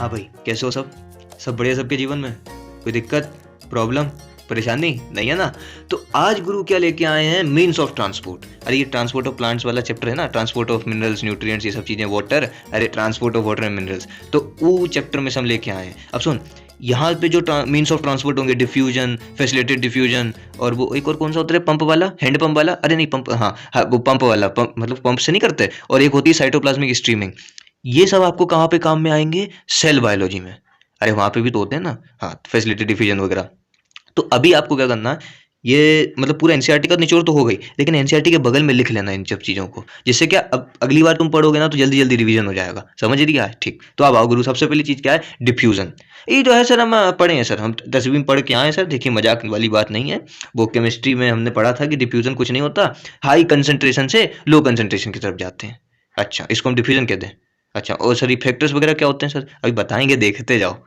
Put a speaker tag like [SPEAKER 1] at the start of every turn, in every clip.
[SPEAKER 1] हाँ भाई, कैसे हो सब? सब बढ़िया सबके जीवन में? कोई दिक्कत, प्रॉब्लम, परेशानी नहीं है ना? तो आज गुरु क्या लेके आए हैं? Means of transport. अरे ये ट्रांसपोर्ट ऑफ प्लांट्स वाला चैप्टर है ना, ट्रांसपोर्ट ऑफ मिनरल्स, न्यूट्रिएंट्स, ये सब चीजें, वाटर, अरे transport of water and minerals, तो वो चैप्टर में से हम लेके आए हैं। अब सुन, यहाँ पे जो मीन्स ऑफ ट्रांसपोर्ट होंगे, डिफ्यूजन, फैसिलिटेड डिफ्यूजन, और वो एक और कौन सा होता है, पंप वाला, हैंड पंप वाला, अरे नहीं पंप, हाँ हाँ वो पंप वाला, पंप मतलब पंप से नहीं करते, और एक होती है साइटोप्लाज्मिक स्ट्रीमिंग। ये सब आपको कहाँ पे काम में आएंगे? सेल बायोलॉजी में। अरे वहां पे भी तो होते हैं ना, हाँ, फैसिलिटी डिफिजन वगैरह। तो अभी आपको क्या करना है, ये मतलब पूरा एनसीईआरटी का निचोड़ तो हो गई, लेकिन एनसीईआरटी के बगल में लिख लेना इन सब चीजों को, जिससे क्या अब अगली बार तुम पढ़ोगे ना तो जल्दी जल्दी रिवीजन हो जाएगा। समझ लिया है? ठीक। तो अब आओ गुरु, सबसे पहली चीज क्या है? डिफ्यूजन। ये जो है सर, हम पढ़े हैं सर, हम 10वीं में पढ़ के आए हैं सर। देखिए, मजाक वाली बात नहीं है। वो केमिस्ट्री में हमने पढ़ा था कि डिफ्यूजन कुछ नहीं होता, हाई कंसेंट्रेशन से लो कंसेंट्रेशन की तरफ जाते हैं। अच्छा, इसको हम डिफ्यूजन कहते हैं। अच्छा, और सर इफेक्टर्स वगैरह क्या होते हैं सर? अभी बताएंगे, देखते जाओ।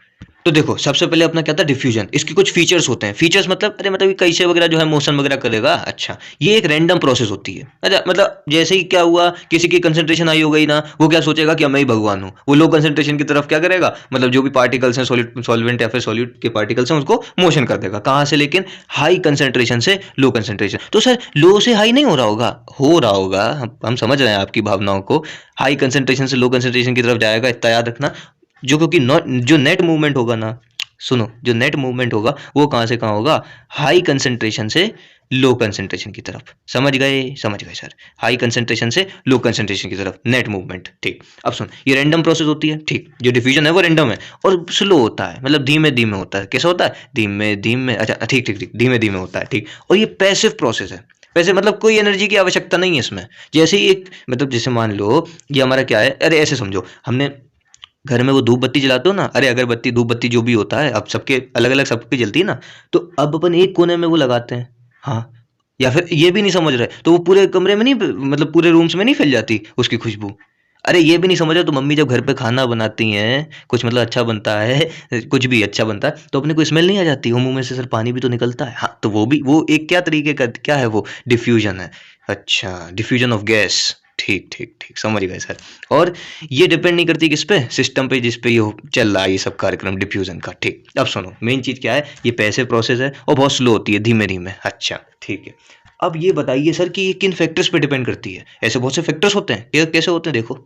[SPEAKER 1] तो देखो, सबसे पहले अपना क्या था? डिफ्यूजन। इसके कुछ फीचर्स होते हैं। फीचर्स मतलब, अरे मतलब कैसे वगैरह जो है मोशन वगैरह करेगा। अच्छा, ये एक रैंडम प्रोसेस होती है। अच्छा, मतलब जैसे ही क्या हुआ, किसी की कंसंट्रेशन हाई हो गई ना, वो क्या सोचेगा कि मैं ही भगवान हूँ। वो लो कंसंट्रेशन की तरफ क्या करेगा, मतलब जो भी पार्टिकल्स हैं, सॉलिड सॉल्वेंट या फिर सॉल्यूट के पार्टिकल्स हैं, उसको मोशन कर देगा। कहाँ से? लेकिन हाई कंसंट्रेशन से लो कंसंट्रेशन। तो सर लो से हाई नहीं हो रहा होगा? हो रहा होगा, हम समझ रहे हैं आपकी भावनाओं को। हाई कंसंट्रेशन से लो कंसंट्रेशन की तरफ जाएगा, इतना याद रखना। जो क्योंकि जो नेट मूवमेंट होगा ना, सुनो, जो नेट मूवमेंट होगा वो कहाँ से कहाँ होगा? हाई कंसंट्रेशन से लो कंसंट्रेशन की तरफ। समझ गए? समझ गए सर। हाई कंसंट्रेशन से लो कंसंट्रेशन की तरफ नेट मूवमेंट। ठीक। अब सुन, ये रैंडम प्रोसेस होती है। ठीक। जो डिफ्यूजन है वो रैंडम है और स्लो होता है, मतलब धीमे धीमे होता है। कैसा होता है? धीमे धीमे। अच्छा, ठीक ठीक ठीक, धीमे धीमे होता है। ठीक। और ये पैसिव प्रोसेस है। वैसे मतलब कोई एनर्जी की आवश्यकता नहीं है इसमें। जैसे ही एक, मतलब जैसे मान लो ये हमारा क्या है, अरे ऐसे समझो, हमने घर में वो धूप बत्ती जलाते हो ना, अरे अगरबत्ती, धूप बत्ती जो भी होता है, अब सबके अलग अलग सबकी जलती है ना, तो अब अपन एक कोने में वो लगाते हैं। हाँ, या फिर ये भी नहीं समझ रहे तो वो पूरे कमरे में नहीं, मतलब पूरे रूम्स में नहीं फैल जाती उसकी खुशबू। अरे ये भी नहीं समझ रहे तो मम्मी जब घर पे खाना बनाती हैं, कुछ मतलब अच्छा बनता है, कुछ भी अच्छा बनता है, तो अपने को स्मेल नहीं आ जाती? वो मुंह में से सर पानी भी तो निकलता है। हाँ, तो वो भी, वो एक क्या तरीके का क्या है, वो डिफ्यूजन है। अच्छा, डिफ्यूजन ऑफ गैस। ठीक ठीक ठीक, समझ गए सर। और ये डिपेंड नहीं करती किस पे? सिस्टम पे, जिस पे ये चल रहा है ये सब कार्यक्रम डिफ्यूजन का। ठीक। अब सुनो, मेन चीज क्या है, ये पैसिव प्रोसेस है और बहुत स्लो होती है, धीमे धीमे। अच्छा, ठीक है। अब ये बताइए सर कि ये किन फैक्टर्स पे डिपेंड करती है? ऐसे बहुत से फैक्टर्स होते हैं, ये कैसे होते हैं देखो।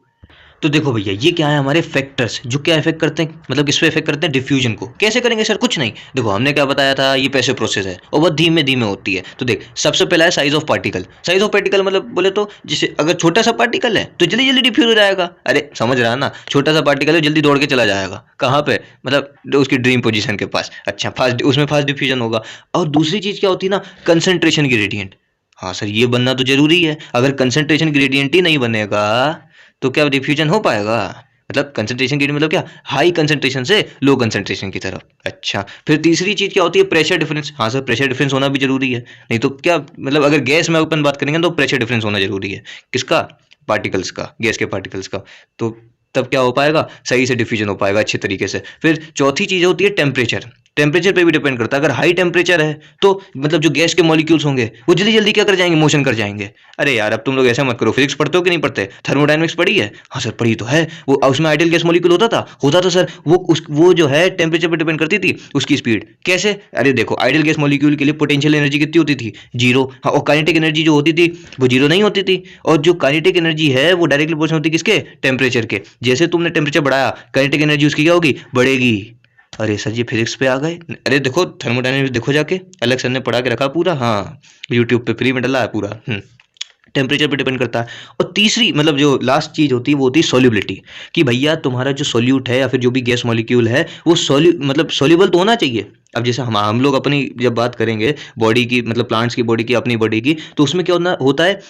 [SPEAKER 1] तो देखो भैया, ये क्या है, हमारे फैक्टर्स जो क्या इफेक्ट करते हैं, मतलब किस पे इफेक्ट करते हैं? डिफ्यूजन को। कैसे करेंगे सर? कुछ नहीं, देखो हमने क्या बताया था, ये पैसिव प्रोसेस है और बहुत धीमे धीमे होती है। तो देख, सबसे पहला है size of particle. Size of particle मतलब बोले तो, जैसे अगर छोटा सा पार्टिकल है तो जल्दी जल्दी डिफ्यूज हो जाएगा। अरे समझ रहा है ना, छोटा सा पार्टिकल है, जल्दी दौड़ के चला जाएगा। कहाँ पे? मतलब उसकी ड्रीम पोजीशन के पास। अच्छा, फास्ट, उसमें फास्ट डिफ्यूजन होगा। और दूसरी चीज क्या होती है ना, कंसंट्रेशन ग्रेडियंट। हाँ सर, ये बनना तो जरूरी है। अगर कंसंट्रेशन ग्रेडियंट ही नहीं बनेगा तो क्या डिफ्यूजन हो पाएगा? मतलब कंसंट्रेशन ग्रेडियंट मतलब क्या? हाई कंसंट्रेशन से लो कंसंट्रेशन की तरफ। अच्छा, फिर तीसरी चीज क्या होती है? Pressure difference. हाँ सर, प्रेशर डिफरेंस होना भी जरूरी है, नहीं तो क्या, मतलब अगर गैस में अपन बात करेंगे तो प्रेशर डिफरेंस होना जरूरी है। किसका? पार्टिकल्स का, गैस के पार्टिकल्स का। तो तब क्या हो पाएगा? सही से डिफ्यूजन हो पाएगा अच्छे तरीके से। फिर चौथी चीज होती है टेम्परेचर। टेम्परेचर पे भी डिपेंड करता है। अगर हाई टेम्परेचर है तो मतलब जो गैस के मॉलिक्यूल्स होंगे वो जल्दी जल्दी क्या कर जाएंगे? मोशन कर जाएंगे। अरे यार, अब तुम लोग ऐसा मत करो। फिजिक्स पढ़ते हो कि नहीं पढ़ते? थर्मोडायनेमिक्स पढ़ी है? हाँ सर, पढ़ी तो है। वो उसमें आइडियल गैस मॉलिक्यूल होता था सर। वो जो है टेम्परेचर पे डिपेंड करती थी उसकी स्पीड। कैसे? अरे देखो, आइडियल गैस मॉलिक्यूल के लिए पोटेंशियल एनर्जी कितनी होती थी? जीरो। हाँ, और काइनेटिक एनर्जी जो होती थी वो जीरो नहीं होती थी। और जो काइनेटिक एनर्जी है वो डायरेक्टली प्रोपोर्शनल होती है किसके? टेम्परेचर के। जैसे तुमने टेम्परेचर बढ़ाया, काइनेटिक एनर्जी उसकी क्या होगी? बढ़ेगी। अरे सर, ये फिजिक्स पे आ गए। अरे देखो, थर्मोडायनेमिक्स देखो जाके, अलग सर ने पढ़ा के रखा पूरा। हाँ, यूट्यूब पे फ्री में डला है पूरा। टेम्परेचर पे डिपेंड करता है। और तीसरी, मतलब जो लास्ट चीज होती है वो होती है सॉल्युबिलिटी। कि भैया तुम्हारा जो सॉल्यूट है या फिर जो भी गैस मॉलिक्यूल है वो मतलब सॉल्युबल तो होना चाहिए। अब जैसे हम लोग अपनी जब बात करेंगे बॉडी की, मतलब प्लांट्स की बॉडी की, अपनी बॉडी की, तो उसमें क्या होता है?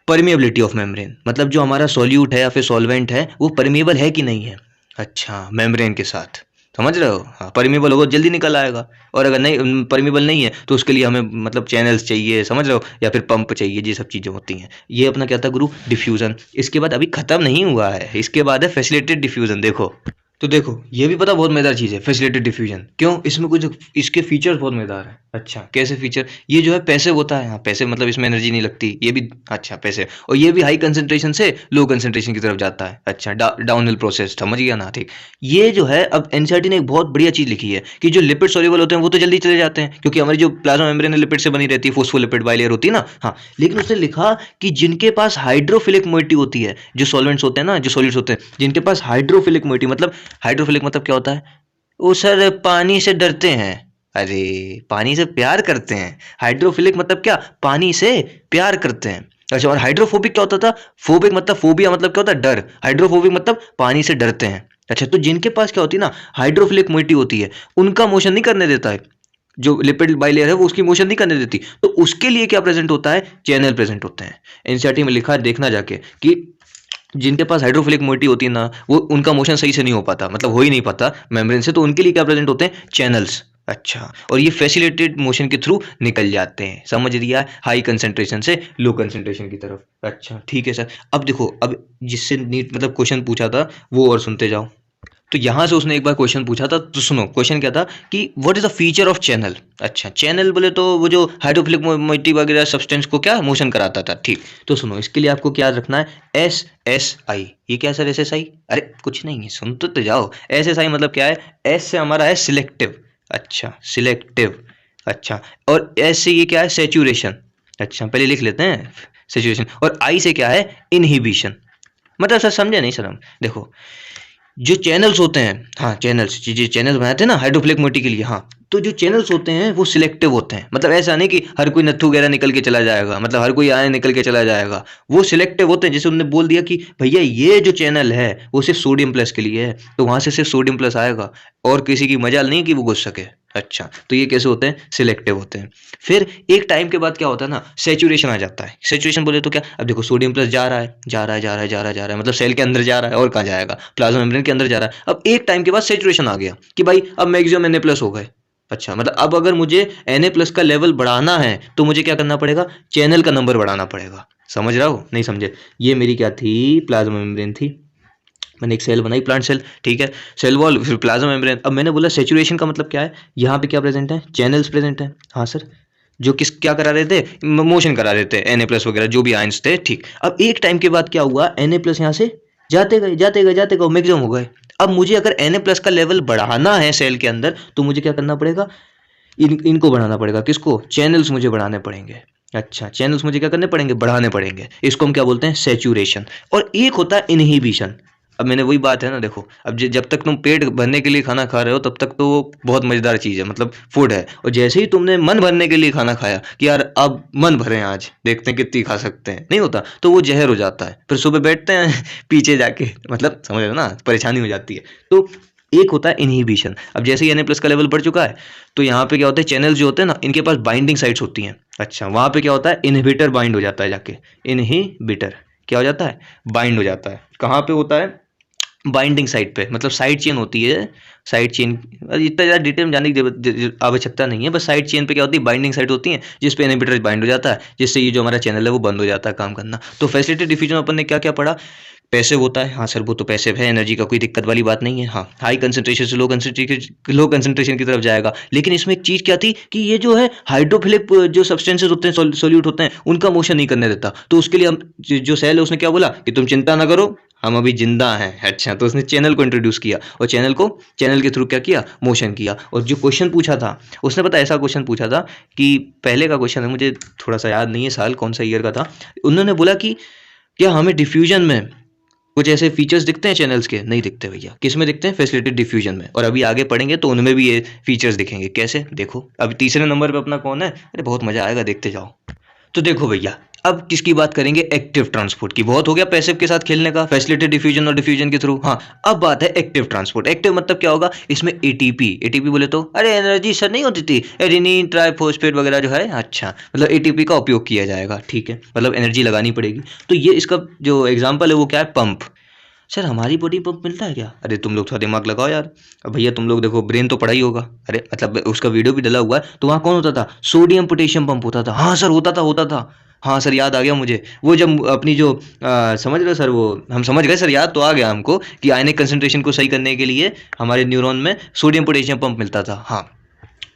[SPEAKER 1] Permeability of membrane. मतलब जो हमारा सॉल्यूट है या फिर सॉल्वेंट है वो परमिएबल है कि नहीं है। अच्छा, मेम्ब्रेन के साथ। समझ रहे हो? हाँ, परमिएबल होगा जल्दी निकल आएगा। और अगर नहीं, परमिएबल नहीं है तो उसके लिए हमें मतलब चैनल्स चाहिए, समझ रहे हो, या फिर पंप चाहिए। ये सब चीज़ें होती हैं। ये अपना क्या था गुरु? डिफ्यूजन। इसके बाद अभी खत्म नहीं हुआ है, इसके बाद है फैसिलिटेड डिफ्यूजन। देखो, तो देखो ये भी पता बहुत मजेदार चीज़ है फैसिलिटेड डिफ्यूजन। क्यों? इसमें कुछ इसके फीचर्स बहुत मजेदार है। अच्छा कैसे फीचर? ये जो है पैसिव होता है। हाँ पैसिव मतलब इसमें एनर्जी नहीं लगती, ये भी अच्छा पैसिव। और ये भी हाई कंसंट्रेशन से लो कंसंट्रेशन की तरफ जाता है। अच्छा डाउनहिल प्रोसेस, समझ गया ना? ठीक। ये जो है अब एनसीईआरटी ने एक बहुत बढ़िया चीज़ लिखी है कि जो लिपिड सॉल्युबल होते हैं वो तो जल्दी चले जाते हैं, क्योंकि हमारी जो प्लाज्मा मेम्ब्रेन लिपिड से बनी रहती है, फोस्फोलिपिड बाइलेयर होती है ना। हाँ लेकिन उसने लिखा कि जिनके पास हाइड्रोफिलिक मोइटी होती है, जो सॉल्वेंट्स होते हैं ना, जो सॉलिड्स होते हैं, जिनके पास हाइड्रोफिलिक मोइटी, मतलब हाइड्रोफिलिक मतलब क्या होता है? वो सर पानी से डरते हैं। अरे पानी से प्यार करते हैं। हाइड्रोफिलिक मतलब क्या? पानी से प्यार करते हैं। अच्छा और हाइड्रोफोबिक क्या होता था? फोबिक मतलब फोबिया मतलब क्या होता है? डर। हाइड्रोफोबिक मतलब पानी से डरते हैं। अच्छा तो जिनके पास क्या होती है ना, हाइड्रोफिलिक मोइटी होती है, उनका मोशन नहीं करने देता है, जो लिपिड बाइलेयर है वो उसकी मोशन नहीं करने देती, तो उसके लिए क्या प्रेजेंट होता है? चैनल प्रेजेंट होते हैं। एनसीईआरटी में लिखा है, देखना जाके, कि जिनके पास हाइड्रोफिलिक मोइटी होती है ना, वो उनका मोशन सही से नहीं हो पाता, मतलब हो ही नहीं पाता मेम्ब्रेन से, तो उनके लिए क्या प्रेजेंट होते हैं? चैनल्स। अच्छा और ये फैसिलिटेटेड मोशन के थ्रू निकल जाते हैं, समझ लिया? हाई कंसंट्रेशन से लो कंसंट्रेशन की तरफ। अच्छा ठीक है सर। अब देखो, अब जिससे नीट मतलब क्वेश्चन पूछा था वो और सुनते जाओ। तो यहाँ से उसने एक बार क्वेश्चन पूछा था, तो सुनो क्वेश्चन क्या था कि what is the feature of channel. अच्छा चैनल बोले तो वो जो हाइड्रोफिलिक मोइटी वगैरह सब्सटेंस को क्या मोशन कराता था। ठीक। तो सुनो इसके लिए आपको क्या याद रखना है? S S I. ये क्या सर एस एस आई? अरे कुछ नहीं है, सुन तो जाओ। एस एस आई मतलब क्या है? एस से हमारा है सिलेक्टिव। अच्छा सिलेक्टिव। अच्छा और एस से ये क्या है? सेचुरेशन। अच्छा पहले लिख लेते हैं सेचुरेशन। और आई से क्या है? इनहिबिशन। मतलब सर समझे नहीं सर हम? देखो जो चैनल्स होते हैं, हाँ चैनल्स, जी चैनल्स बनाते हैं ना हाइड्रोफ्लिक मोटी के लिए, हाँ तो जो चैनल्स होते हैं वो सिलेक्टिव होते हैं। मतलब ऐसा नहीं कि हर कोई नत्थु वगैरह निकल के चला जाएगा, मतलब हर कोई आए निकल के चला जाएगा। वो सिलेक्टिव होते हैं। जैसे उन्होंने बोल दिया कि भैया ये जो चैनल है वो सिर्फ सोडियम प्लस के लिए है, तो वहां से सिर्फ सोडियम प्लस आएगा, और किसी की मजाल नहीं कि वो घुस सके। अच्छा तो ये कैसे होते हैं? सिलेक्टिव होते हैं। फिर एक टाइम के बाद क्या होता है ना, सेचुरेशन आ जाता है। सेचुरेशन बोले तो क्या? अब देखो सोडियम प्लस जा रहा है, जा रहा है, जा रहा है, जा रहा है, जा रहा है, मतलब सेल के अंदर जा रहा है, और कहाँ जाएगा? प्लाज्मा मेम्ब्रेन के अंदर जा रहा है। अब एक टाइम के बाद सेचुरेशन आ गया कि भाई अब मैक्सिमम Na प्लस हो गए। अच्छा मतलब अब अगर मुझे Na प्लस का लेवल बढ़ाना है तो मुझे क्या करना पड़ेगा? चैनल का नंबर बढ़ाना पड़ेगा। समझ रहा हो? नहीं समझे? ये मेरी क्या थी? प्लाज्मा मेम्ब्रेन थी। मैंने एक सेल बनाई, प्लांट सेल, ठीक है, सेल वॉल, फिर प्लाज्मा मेम्ब्रेन। अब मैंने बोला सेचुरेशन का मतलब क्या है? यहाँ पे क्या प्रेजेंट है? चैनल्स प्रेजेंट है। हाँ सर, जो किस क्या करा रहे थे? मोशन करा रहे थे, Na प्लस वगैरह जो भी आयंस थे। ठीक। अब एक टाइम के बाद क्या हुआ? Na प्लस यहाँ से जाते गए, जाते गए, जाते गए, मैक्सिमम हो गए। अब मुझे अगर Na प्लस का लेवल बढ़ाना है सेल के अंदर, तो मुझे क्या करना पड़ेगा? इनको बढ़ाना पड़ेगा। किसको? चैनल्स मुझे बढ़ाने पड़ेंगे। अच्छा चैनल्स मुझे क्या करने पड़ेंगे? बढ़ाने पड़ेंगे। इसको हम क्या बोलते हैं? सेचुरेशन। और एक होता है इनहिबिशन। अब मैंने वही बात है ना, देखो अब जब तक तुम पेट भरने के लिए खाना खा रहे हो तब तक तो वो बहुत मजेदार चीज़ है, मतलब फूड है। और जैसे ही तुमने मन भरने के लिए खाना खाया कि यार अब मन भरे, आज देखते हैं कितनी खा सकते हैं, नहीं होता, तो वो जहर हो जाता है। फिर सुबह बैठते हैं पीछे जाके, मतलब समझ रहे हो ना, परेशानी हो जाती है। तो एक होता है इनहिबिशन। अब जैसे ही Na प्लस का लेवल बढ़ चुका है, तो यहाँ पे क्या होता है? चैनल्स जो होते हैं ना, इनके पास बाइंडिंग साइट्स होती हैं। अच्छा वहाँ पे क्या होता है? इनहिबिटर बाइंड हो जाता है जाके। इनहिबिटर क्या हो जाता है? बाइंड हो जाता है। कहाँ पे होता है? बाइंडिंग साइट पे, मतलब साइड चेन होती है। साइड चेन इतना ज़्यादा डिटेल में जानने की आवश्यकता नहीं है, बस साइड चेन पे क्या होती है? बाइंडिंग साइट होती है, जिस पे इनहिबिटर बाइंड हो जाता है, जिससे ये जो हमारा चैनल है वो बंद हो जाता है काम करना। तो फैसिलिटेटेड डिफ्यूजन अपन ने क्या क्या पढ़ा? पैसिव होता है। हाँ सर वो तो पैसिव है, एनर्जी का कोई दिक्कत वाली बात नहीं है। हाँ हाई कंसंट्रेशन से लो कंसंट्रेशन की तरफ जाएगा। लेकिन इसमें एक चीज़ क्या थी कि ये जो है हाइड्रोफिलिक जो सब्सटेंसेस होते हैं, सोल्यूट होते हैं, उनका मोशन नहीं करने देता। तो उसके लिए हम जो सेल है उसने क्या बोला कि तुम चिंता ना करो, हम अभी जिंदा हैं। अच्छा तो उसने चैनल को इंट्रोड्यूस किया, और चैनल के थ्रू क्या किया? मोशन किया। और जो क्वेश्चन पूछा था उसने, पता ऐसा क्वेश्चन पूछा था कि पहले का क्वेश्चन है, मुझे थोड़ा सा याद नहीं है साल कौन सा ईयर का था। उन्होंने बोला कि क्या हमें डिफ्यूजन में कुछ ऐसे फीचर्स दिखते हैं चैनल्स के? नहीं दिखते भैया। किस में दिखते हैं? फैसिलिटेटेड डिफ्यूजन में। और अभी आगे पढ़ेंगे तो उनमें भी ये फीचर्स दिखेंगे। कैसे? देखो अभी तीसरे नंबर पे अपना कौन है? अरे बहुत मजा आएगा, देखते जाओ। तो देखो भैया, अब किसकी बात करेंगे? एक्टिव ट्रांसपोर्ट की। बहुत हो गया पैसिव के साथ खेलने का, फैसिलिटेटेड डिफ्यूजन और डिफ्यूजन के थ्रू। हाँ अब बात है एक्टिव ट्रांसपोर्ट। एक्टिव मतलब क्या होगा? इसमें एटीपी बोले तो अरे एनर्जी सर नहीं होती थी, एडेनिन ट्राइफॉस्फेट वगैरह जो है, अच्छा मतलब एटीपी का उपयोग किया जाएगा। ठीक है, मतलब एनर्जी लगानी पड़ेगी। तो ये इसका जो एग्जाम्पल है वो क्या है? पंप। सर हमारी बॉडी पंप मिलता है क्या? अरे तुम लोग थोड़ा दिमाग लगाओ यार। अब भैया तुम लोग देखो, ब्रेन तो पढ़ा ही होगा। अरे मतलब उसका वीडियो भी डला हुआ है, तो वहाँ कौन होता था? सोडियम पोटेशियम पंप होता था। हाँ सर होता था, होता था। हाँ सर याद आ गया मुझे, वो जब अपनी जो समझ रहे हो सर, वो हम समझ गए सर, याद तो आ गया हमको कि आयनिक कंसंट्रेशन को सही करने के लिए हमारे न्यूरॉन में सोडियम पोटेशियम पंप मिलता था। हाँ,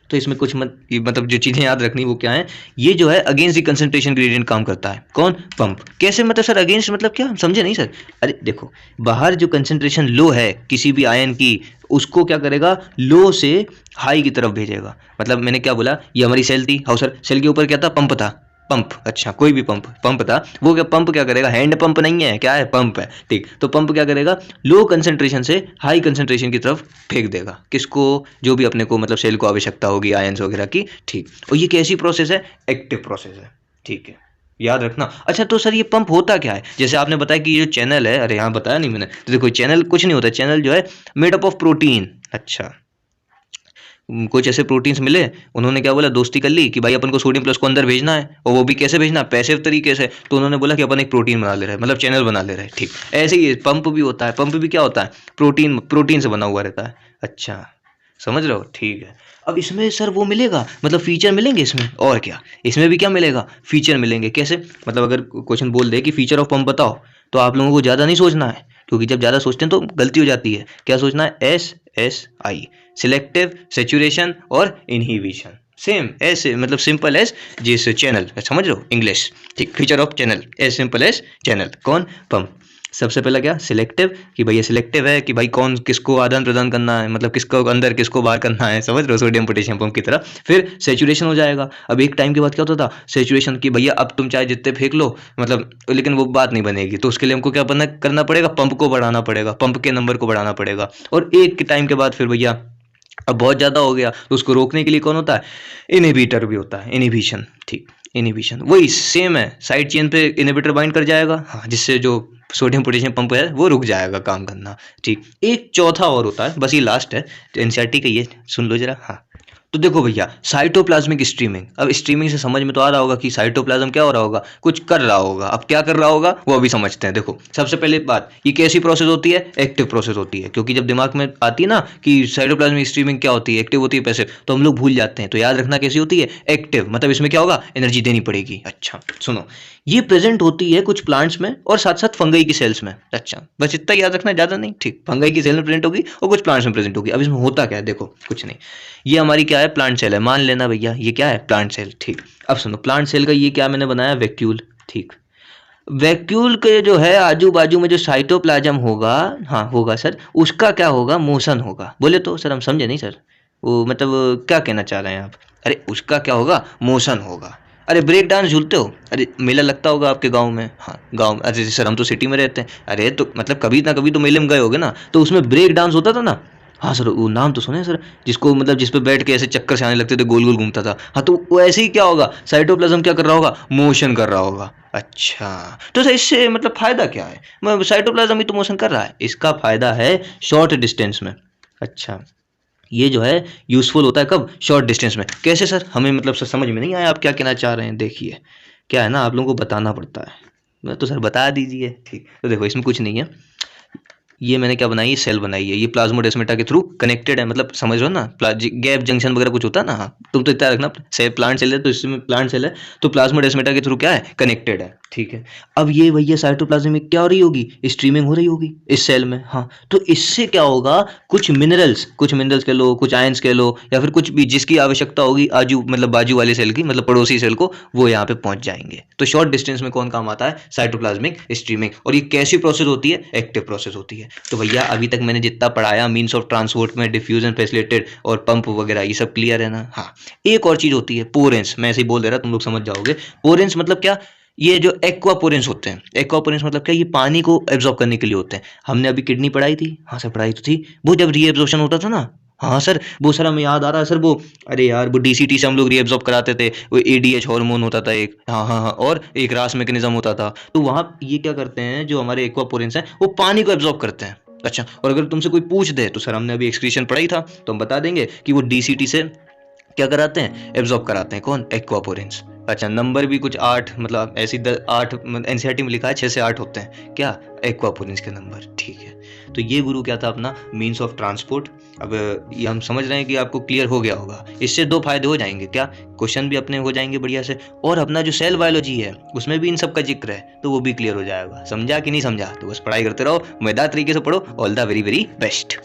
[SPEAKER 1] तो इसमें कुछ मतलब जो चीज़ें याद रखनी वो क्या है, ये जो है अगेंस्ट द कंसंट्रेशन ग्रेडियंट काम करता है। कौन? पंप। कैसे मतलब सर अगेंस्ट मतलब क्या, हम समझे नहीं सर। अरे देखो, बाहर जो कंसंट्रेशन लो है किसी भी आयन की, उसको क्या करेगा, लो से हाई की तरफ भेजेगा। मतलब मैंने क्या बोला, ये हमारी सेल थी, हाँ सर, सेल के ऊपर क्या था, पंप था, पंप। अच्छा, कोई भी पंप, पंप था वो, क्या पंप क्या करेगा, हैंड पंप नहीं है, क्या है, पंप है, ठीक। तो पंप क्या करेगा, लो कंसंट्रेशन से हाई कंसंट्रेशन की तरफ फेंक देगा, किसको, जो भी अपने को मतलब सेल को आवश्यकता होगी आयंस वगैरह की, ठीक। और ये कैसी प्रोसेस है, एक्टिव प्रोसेस है, ठीक है, याद रखना। अच्छा तो सर ये पंप होता क्या है, जैसे आपने बताया कि ये जो चैनल है, अरे यहाँ बताया नहीं मैंने, तो देखो चैनल कुछ नहीं होता, चैनल जो है मेड अप ऑफ प्रोटीन। अच्छा, कुछ ऐसे प्रोटीन्स मिले, उन्होंने क्या बोला, दोस्ती कर ली कि भाई अपन को सोडियम प्लस को अंदर भेजना है, और वो भी कैसे भेजना है, पैसिव तरीके से। तो उन्होंने बोला कि अपन एक प्रोटीन बना ले रहे हैं, मतलब चैनल बना ले रहे हैं, ठीक। ऐसे ही पंप भी होता है, पंप भी क्या होता है, प्रोटीन, प्रोटीन से बना हुआ रहता है। अच्छा, समझ रहे हो, ठीक है। अब इसमें सर वो मिलेगा, मतलब फीचर मिलेंगे इसमें, और क्या, इसमें भी क्या मिलेगा, फीचर मिलेंगे। कैसे, मतलब अगर क्वेश्चन बोल दे कि फीचर ऑफ पंप बताओ, तो आप लोगों को ज़्यादा नहीं सोचना है, क्योंकि जब ज़्यादा सोचते हैं तो गलती हो जाती है। क्या सोचना है, SSI, सिलेक्टिव, सैचुरेशन और इनहिबिशन। सेम ऐसे, मतलब सिंपल एज जिस चैनल, समझ लो इंग्लिश, ठीक। Feature of channel as simple as channel, कौन, पंप। सबसे पहला क्या, सिलेक्टिव, कि भाई ये सिलेक्टिव है कि भाई कौन किसको आदान प्रदान करना है, मतलब किसको अंदर किसको बाहर करना है, समझ रहे हो, सोडियम पोटेशियम पंप की तरह। फिर सैचुरेशन हो जाएगा। अब एक टाइम के बाद क्या होता था, सैचुरेशन की भैया अब तुम चाहे जितने फेंक लो, मतलब लेकिन वो बात नहीं बनेगी, तो उसके लिए हमको क्या करना पड़ेगा, पंप को बढ़ाना पड़ेगा, पंप के नंबर को बढ़ाना पड़ेगा। और एक के टाइम के बाद फिर भैया अब बहुत ज़्यादा हो गया, तो उसको रोकने के लिए कौन होता है, इनहिबिटर भी होता है, इनहिबिशन, ठीक। इनहिबिशन वही सेम है, साइड चेन पे इनहिबिटर बाइंड कर जाएगा, हाँ, जिससे जो सोडियम पोटेशियम पंप है वो रुक जाएगा काम करना, ठीक। एक चौथा और होता है, बस ये लास्ट है, एनसीईआरटी का, ये सुन लो जरा। हाँ, तो देखो भैया, साइटोप्लाज्मिक स्ट्रीमिंग। अब स्ट्रीमिंग से समझ में तो आ रहा होगा कि साइटोप्लाज्म क्या हो रहा होगा, कुछ कर रहा होगा। अब क्या कर रहा होगा वो अभी समझते हैं। देखो सबसे पहले बात, ये कैसी प्रोसेस होती है, एक्टिव प्रोसेस होती है, क्योंकि जब दिमाग में आती है ना कि साइटोप्लाज्मिक स्ट्रीमिंग क्या होती है, एक्टिव होती है, पैसिव, तो हम लोग भूल जाते हैं। तो याद रखना कैसी होती है, एक्टिव, मतलब इसमें क्या होगा, एनर्जी देनी पड़ेगी। अच्छा सुनो, ये प्रेजेंट होती है कुछ प्लांट्स में और साथ साथ फंगई की सेल्स में। अच्छा, बस इतना याद रखना, ज़्यादा नहीं, ठीक। फंगई की सेल में प्रेजेंट होगी और कुछ प्लांट्स में प्रेजेंट होगी। अब इसमें होता क्या है, देखो कुछ नहीं, ये हमारी क्या है, प्लांट सेल है, मान लेना भैया ये क्या है, प्लांट सेल, ठीक। अब सुनो, प्लांट सेल का ये क्या मैंने बनाया, वैक्यूल, ठीक। वैक्यूल के जो है आजू बाजू में जो साइटोप्लाज्म होगा, हाँ होगा सर, उसका क्या होगा, मोशन होगा। बोले तो सर हम समझे नहीं सर, वो मतलब क्या कहना चाह रहे हैं आप। अरे उसका क्या होगा, मोशन होगा। अरे ब्रेक डांस झूलते हो, अरे मेला लगता होगा आपके गांव में, हाँ गांव में, अरे सर हम तो सिटी में रहते हैं। अरे तो मतलब कभी ना कभी तो मेले में गए होगे ना, तो उसमें ब्रेक डांस होता था ना। हाँ सर, वो नाम तो सुने हैं सर, जिसको मतलब जिस पे बैठ के ऐसे चक्कर से आने लगते थे, गोल गोल घूमता था। हाँ तो वो ऐसे ही क्या होगा, साइटोप्लाज्म क्या कर रहा होगा, मोशन कर रहा होगा। अच्छा, तो सर इससे मतलब फायदा क्या है, साइटोप्लाज्म ही तो मोशन कर रहा है, इसका फायदा है शॉर्ट डिस्टेंस में। अच्छा, ये जो है यूजफुल होता है कब, शॉर्ट डिस्टेंस में। कैसे सर, हमें मतलब सर समझ में नहीं आया आप क्या कहना चाह रहे हैं। देखिए क्या है ना, आप लोगों को बताना पड़ता है, मैं तो सर बता दीजिए, ठीक। तो देखो इसमें कुछ नहीं है, ये मैंने क्या बनाई है, सेल बनाई है, ये प्लाज्मोडेस्माटा के थ्रू कनेक्टेड है, मतलब समझ रहे हो ना, गैप जंक्शन वगैरह कुछ होता है ना। हाँ, तुम तो इतना रखना, सेल प्लांट सेल है तो इसमें प्लांट सेल है, तो प्लाज्मोडेस्माटा के थ्रू क्या है, कनेक्टेड है, ठीक है। अब ये भैया साइटोप्लाज्म में क्या हो रही होगी, स्ट्रीमिंग हो रही होगी इस सेल में। हाँ, तो इससे क्या होगा, कुछ मिनरल्स कह लो, कुछ आयंस कह लो, या फिर कुछ भी जिसकी आवश्यकता होगी आजू मतलब बाजू वाले सेल की, मतलब पड़ोसी सेल को, वो यहाँ पे पहुंच जाएंगे। तो शॉर्ट डिस्टेंस में कौन काम आता है, साइटोप्लाज्मिक स्ट्रीमिंग। और ये कैसी प्रोसेस होती है, एक्टिव प्रोसेस होती है। तो भैया अभी तक मैंने जितना पढ़ाया, मीन्स ऑफ ट्रांसपोर्ट में डिफ्यूजन, फैसिलिटेटेड और पंप वगैरह, ये सब क्लियर है ना। हाँ, एक और चीज होती है, पोरेंस, मैं ऐसे ही बोल दे रहा, तुम लोग समझ जाओगे। पोरेंस मतलब क्या, ये जो एक्वापोरेंस होते हैं, एक्वापोरेंस मतलब क्या, ये पानी को एब्जॉर्ब करने के लिए होते हैं। हमने अभी किडनी पढ़ाई थी, हाँ सर पढ़ाई तो थी, वो जब रीएब्जॉर्प्शन होता था ना, हाँ सर वो सर हमें याद आ रहा है सर, वो अरे यार वो डीसीटी से हम लोग रीएब्जॉर्ब कराते थे, वो एडीएच हार्मोन होता था एक, हाँ हाँ हाँ, और एक रास मैकेनिज्म होता था। तो वहाँ ये क्या करते हैं, जो हमारे एक्वापोरेंस हैं वो पानी को एब्जॉर्ब करते हैं। अच्छा, और अगर तुमसे कोई पूछ दे तो सर हमने अभी एक्सक्रीशन पढ़ाई था, तो हम बता देंगे कि वो डीसीटी से क्या कराते हैं, एब्जॉर्ब कराते हैं, कौन, एक्वापोरेंस, अच्छा, नंबर भी कुछ 8, मतलब ऐसी 8 एनसीईआरटी में लिखा है 6 से 8 होते हैं क्या एक्वापोनिक्स के नंबर, ठीक है। तो ये गुरु क्या था अपना मीन्स ऑफ ट्रांसपोर्ट। अब ये हम समझ रहे हैं कि आपको क्लियर हो गया होगा। इससे 2 फायदे हो जाएंगे, क्या, क्वेश्चन भी अपने हो जाएंगे बढ़िया से, और अपना जो सेल बायोलॉजी है उसमें भी इन सब का जिक्र है तो वो भी क्लियर हो जाएगा। समझा कि नहीं समझा? तो बस पढ़ाई करते रहो, मजेदार तरीके से पढ़ो। All the very very best.